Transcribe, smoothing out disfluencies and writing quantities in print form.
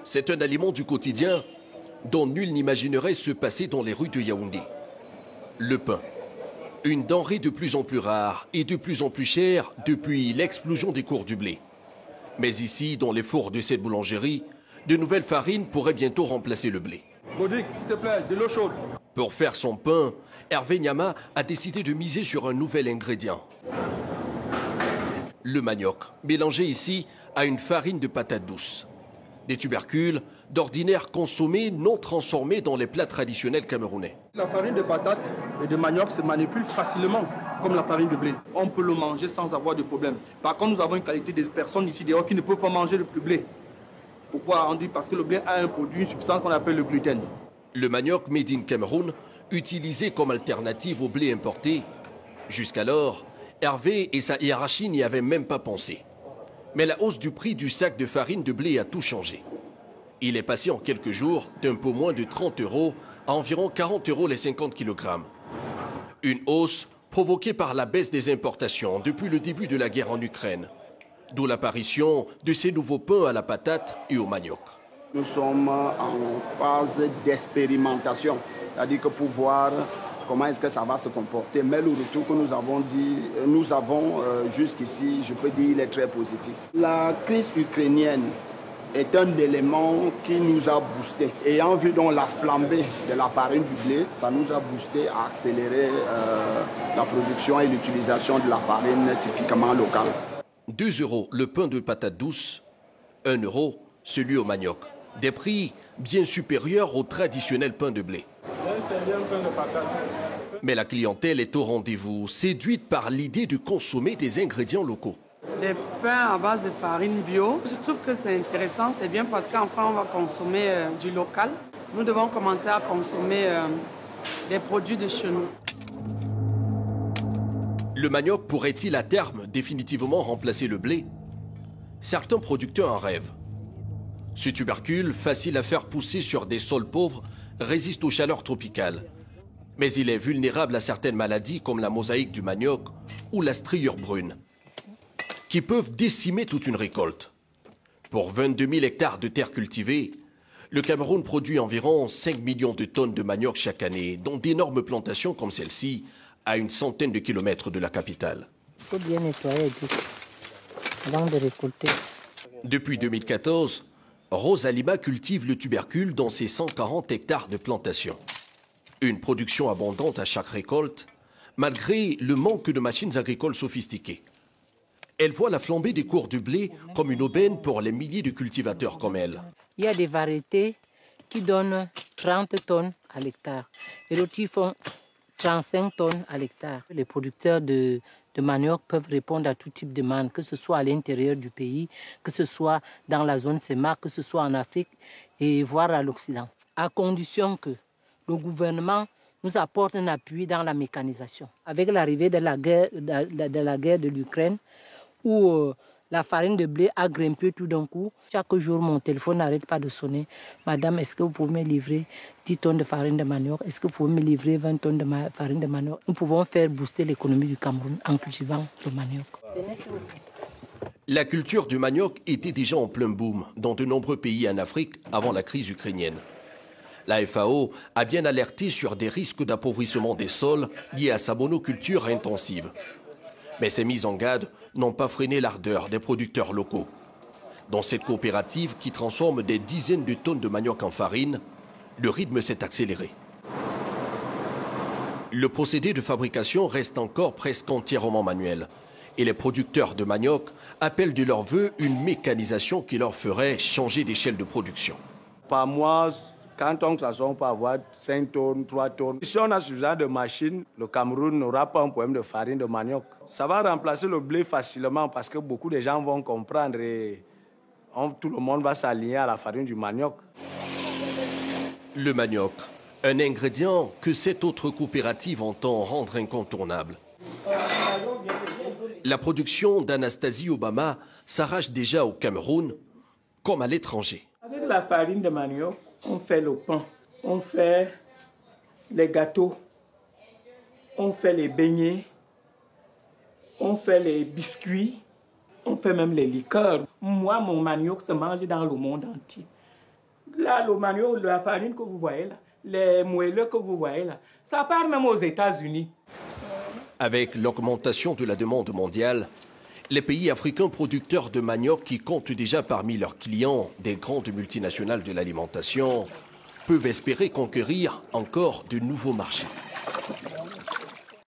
C'est un aliment du quotidien dont nul n'imaginerait se passer dans les rues de Yaoundé. Le pain, une denrée de plus en plus rare et de plus en plus chère depuis l'explosion des cours du blé. Mais ici, dans les fours de cette boulangerie, de nouvelles farines pourraient bientôt remplacer le blé. Godric, s'il te plaît, de l'eau chaude. Pour faire son pain, Hervé Nyama a décidé de miser sur un nouvel ingrédient. Le manioc, mélangé ici à une farine de patates douces. Des tubercules, d'ordinaire consommés, non transformés dans les plats traditionnels camerounais. La farine de patates et de manioc se manipule facilement, comme la farine de blé. On peut le manger sans avoir de problème. Par contre, nous avons une qualité des personnes ici dehors qui ne peuvent pas manger le blé. Pourquoi on dit? Parce que le blé a un produit, une substance qu'on appelle le gluten. Le manioc made in Cameroun, utilisé comme alternative au blé importé. Jusqu'alors, Hervé et sa hiérarchie n'y avaient même pas pensé. Mais la hausse du prix du sac de farine de blé a tout changé. Il est passé en quelques jours d'un peu moins de 30 € à environ 40 € les 50 kg. Une hausse provoquée par la baisse des importations depuis le début de la guerre en Ukraine. D'où l'apparition de ces nouveaux pains à la patate et au manioc. Nous sommes en phase d'expérimentation, c'est-à-dire que pour voir comment est-ce que ça va se comporter. Mais le retour que nous avons jusqu'ici, je peux dire, il est très positif. La crise ukrainienne est un élément qui nous a boosté. Ayant vu donc la flambée de la farine du blé, ça nous a boosté à accélérer la production et l'utilisation de la farine typiquement locale. 2 € le pain de patates douces, 1 € celui au manioc. Des prix bien supérieurs au traditionnel pain de blé. Mais la clientèle est au rendez-vous, séduite par l'idée de consommer des ingrédients locaux. Des pains à base de farine bio, je trouve que c'est intéressant, c'est bien parce qu'enfin on va consommer du local. Nous devons commencer à consommer des produits de chez nous. Le manioc pourrait-il à terme définitivement remplacer le blé? Certains producteurs en rêvent. Ce tubercule, facile à faire pousser sur des sols pauvres, résiste aux chaleurs tropicales. Mais il est vulnérable à certaines maladies comme la mosaïque du manioc ou la striure brune, qui peuvent décimer toute une récolte. Pour 22 000 hectares de terres cultivées, le Cameroun produit environ 5 millions de tonnes de manioc chaque année, dont d'énormes plantations comme celle-ci, à une centaine de kilomètres de la capitale. Il faut bien nettoyer avant de récolter. Depuis 2014, Rosalima cultive le tubercule dans ses 140 hectares de plantation. Une production abondante à chaque récolte, malgré le manque de machines agricoles sophistiquées. Elle voit la flambée des cours du blé comme une aubaine pour les milliers de cultivateurs comme elle. Il y a des variétés qui donnent 30 tonnes à l'hectare et d'autres qui font 35 tonnes à l'hectare. Les producteurs de manioc peuvent répondre à tout type de demande, que ce soit à l'intérieur du pays, que ce soit dans la zone CEMAC, que ce soit en Afrique et voire à l'Occident. À condition que le gouvernement nous apporte un appui dans la mécanisation. Avec l'arrivée de la guerre de l'Ukraine, où la farine de blé a grimpé tout d'un coup. Chaque jour, mon téléphone n'arrête pas de sonner. Madame, est-ce que vous pouvez me livrer 10 tonnes de farine de manioc? Est-ce que vous pouvez me livrer 20 tonnes de farine de manioc? Nous pouvons faire booster l'économie du Cameroun en cultivant le manioc. La culture du manioc était déjà en plein boom dans de nombreux pays en Afrique avant la crise ukrainienne. La FAO a bien alerté sur des risques d'appauvrissement des sols liés à sa monoculture intensive. Mais ces mises en garde n'ont pas freiné l'ardeur des producteurs locaux. Dans cette coopérative qui transforme des dizaines de tonnes de manioc en farine, le rythme s'est accéléré. Le procédé de fabrication reste encore presque entièrement manuel. Et les producteurs de manioc appellent de leur vœu une mécanisation qui leur ferait changer d'échelle de production. Par mois, quand on transforme, on peut avoir 5 tonnes, 3 tonnes. Si on a suffisamment de machines, le Cameroun n'aura pas un problème de farine de manioc. Ça va remplacer le blé facilement parce que beaucoup de gens vont comprendre et tout le monde va s'aligner à la farine du manioc. Le manioc, un ingrédient que cette autre coopérative entend rendre incontournable. La production d'Anastasie Obama s'arrache déjà au Cameroun comme à l'étranger. Avec la farine de manioc, on fait le pain, on fait les gâteaux, on fait les beignets, on fait les biscuits, on fait même les liqueurs. Moi, mon manioc se mange dans le monde entier. Là, le manioc, la farine que vous voyez là, les moelleux que vous voyez là, ça part même aux États-Unis. Avec l'augmentation de la demande mondiale, les pays africains producteurs de manioc qui comptent déjà parmi leurs clients des grandes multinationales de l'alimentation peuvent espérer conquérir encore de nouveaux marchés.